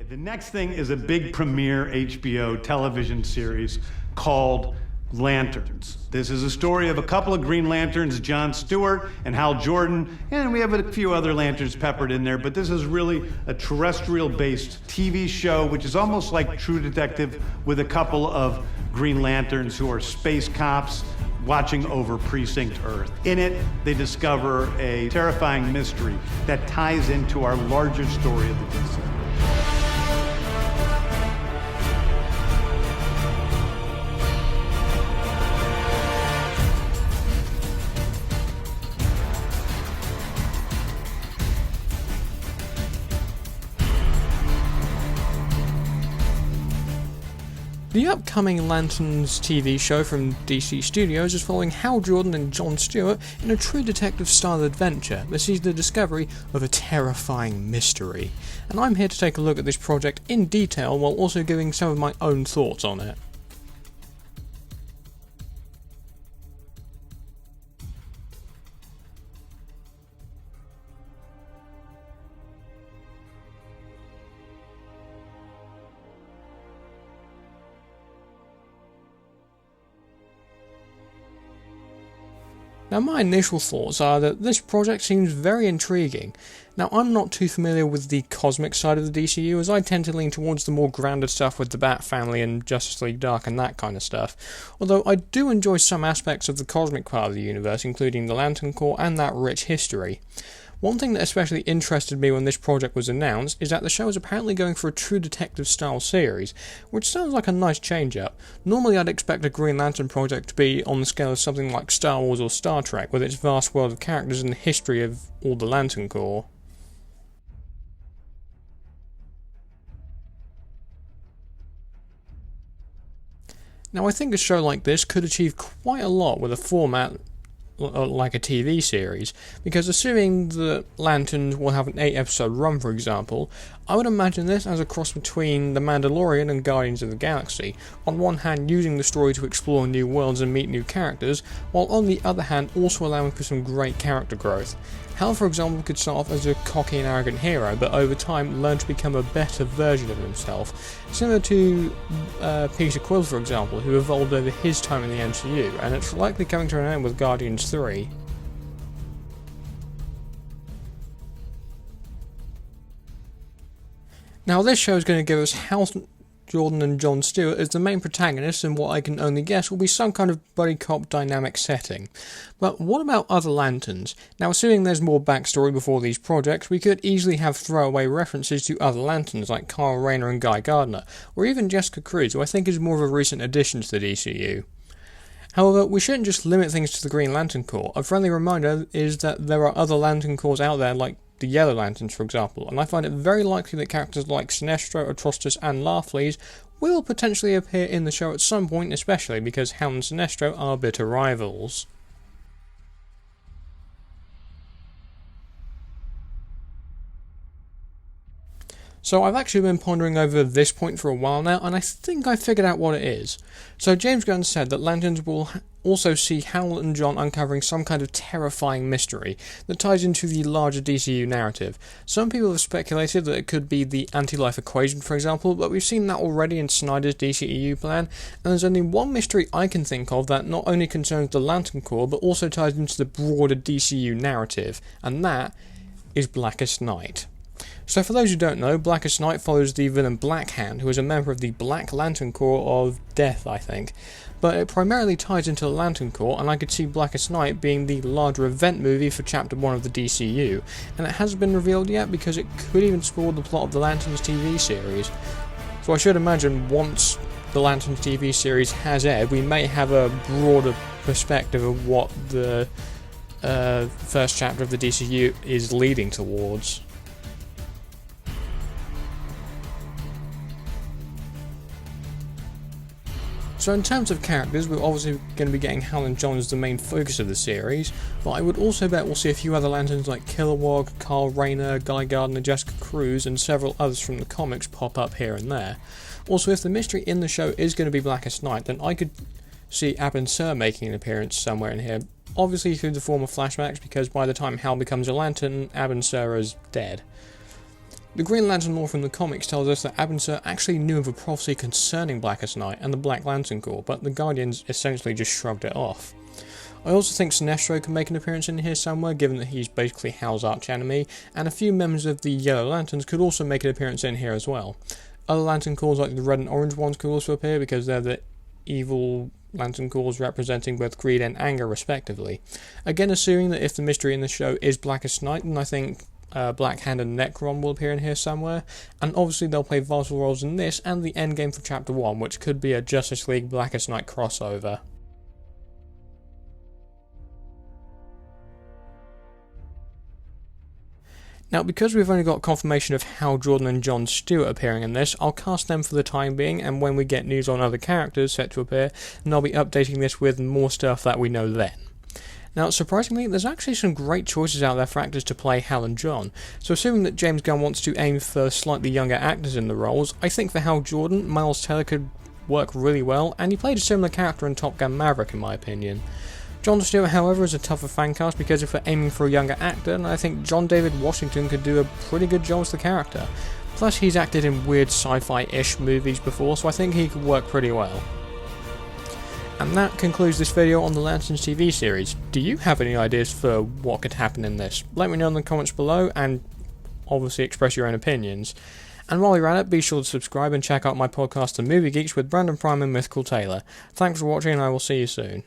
The next thing is a big premiere HBO television series called Lanterns. This is a story of a couple of Green Lanterns, John Stewart and Hal Jordan, and we have a few other lanterns peppered in there, but this is really a terrestrial-based TV show, which is almost like True Detective with a couple of Green Lanterns who are space cops watching over Precinct Earth. In it, they discover a terrifying mystery that ties into our larger story of the DC. The upcoming Lanterns TV show from DC Studios is following Hal Jordan and Jon Stewart in a true detective-style adventure that sees the discovery of a terrifying mystery. And I'm here to take a look at this project in detail while also giving some of my own thoughts on it. Now my initial thoughts are that this project seems very intriguing. Now I'm not too familiar with the cosmic side of the DCU, as I tend to lean towards the more grounded stuff with the Bat Family and Justice League Dark and that kind of stuff, although I do enjoy some aspects of the cosmic part of the universe, including the Lantern Corps and that rich history. One thing that especially interested me when this project was announced is that the show is apparently going for a true detective-style series, which sounds like a nice change-up. Normally I'd expect a Green Lantern project to be on the scale of something like Star Wars or Star Trek, with its vast world of characters and the history of all the Lantern Corps. Now I think a show like this could achieve quite a lot with a format like a TV series, because assuming the Lanterns will have an 8-episode run, for example, I would imagine this as a cross between The Mandalorian and Guardians of the Galaxy, on one hand using the story to explore new worlds and meet new characters, while on the other hand also allowing for some great character growth. Hal, for example, could start off as a cocky and arrogant hero, but over time learn to become a better version of himself, similar to Peter Quill, for example, who evolved over his time in the MCU, and it's likely coming to an end with Guardians 3. Now this show is going to give us Hal Jordan and Jon Stewart as the main protagonists in what I can only guess will be some kind of buddy cop dynamic setting. But what about other Lanterns? Now assuming there's more backstory before these projects, we could easily have throwaway references to other Lanterns like Kyle Rayner and Guy Gardner, or even Jessica Cruz, who I think is more of a recent addition to the DCU. However, we shouldn't just limit things to the Green Lantern Corps. A friendly reminder is that there are other Lantern Corps out there, like the Yellow Lanterns, for example, and I find it very likely that characters like Sinestro, Atrocitus and Larfleeze will potentially appear in the show at some point, especially because Hal and Sinestro are bitter rivals. So I've actually been pondering over this point for a while now, and I think I figured out what it is. So James Gunn said that Lanterns will also see Hal and Jon uncovering some kind of terrifying mystery that ties into the larger DCU narrative. Some people have speculated that it could be the anti-life equation, for example, but we've seen that already in Snyder's DCEU plan, and there's only one mystery I can think of that not only concerns the Lantern Corps, but also ties into the broader DCU narrative, and that is Blackest Night. So for those who don't know, Blackest Night follows the villain Black Hand, who is a member of the Black Lantern Corps of Death, I think. But it primarily ties into the Lantern Corps, and I could see Blackest Night being the larger event movie for Chapter 1 of the DCU, and it hasn't been revealed yet because it could even spoil the plot of the Lanterns TV series. So I should imagine once the Lanterns TV series has aired, we may have a broader perspective of what the first chapter of the DCU is leading towards. So in terms of characters, we're obviously going to be getting Hal and Jon as the main focus of the series, but I would also bet we'll see a few other Lanterns like Kilowog, Kyle Rayner, Guy Gardner, Jessica Cruz, and several others from the comics pop up here and there. Also, if the mystery in the show is going to be Blackest Night, then I could see Abin Sur making an appearance somewhere in here, obviously through the form of flashbacks, because by the time Hal becomes a Lantern, Abin Sur is dead. The Green Lantern lore from the comics tells us that Abin actually knew of a prophecy concerning Blackest Night and the Black Lantern Corps, but the Guardians essentially just shrugged it off. I also think Sinestro can make an appearance in here somewhere, given that he's basically Hal's arch-enemy, and a few members of the Yellow Lanterns could also make an appearance in here as well. Other Lantern Corps like the Red and Orange ones could also appear, because they're the evil Lantern Corps representing both greed and anger respectively. Again, assuming that if the mystery in the show is Blackest Night, then I think Black Hand and Necron will appear in here somewhere, and obviously they'll play vital roles in this and the endgame for Chapter 1, which could be a Justice League Blackest Night crossover. Now, because we've only got confirmation of Hal Jordan and John Stewart appearing in this, I'll cast them for the time being, and when we get news on other characters set to appear, then I'll be updating this with more stuff that we know then. Now, surprisingly, there's actually some great choices out there for actors to play Hal and John, so assuming that James Gunn wants to aim for slightly younger actors in the roles, I think for Hal Jordan, Miles Teller could work really well, and he played a similar character in Top Gun Maverick in my opinion. John Stewart, however, is a tougher fan cast because if we're aiming for a younger actor, then I think John David Washington could do a pretty good job as the character. Plus, he's acted in weird sci-fi-ish movies before, so I think he could work pretty well. And that concludes this video on the Lanterns TV series. Do you have any ideas for what could happen in this? Let me know in the comments below, and obviously express your own opinions. And while you're at it, be sure to subscribe and check out my podcast The Movie Geeks with Brandon Prime and Mythical Taylor. Thanks for watching, and I will see you soon.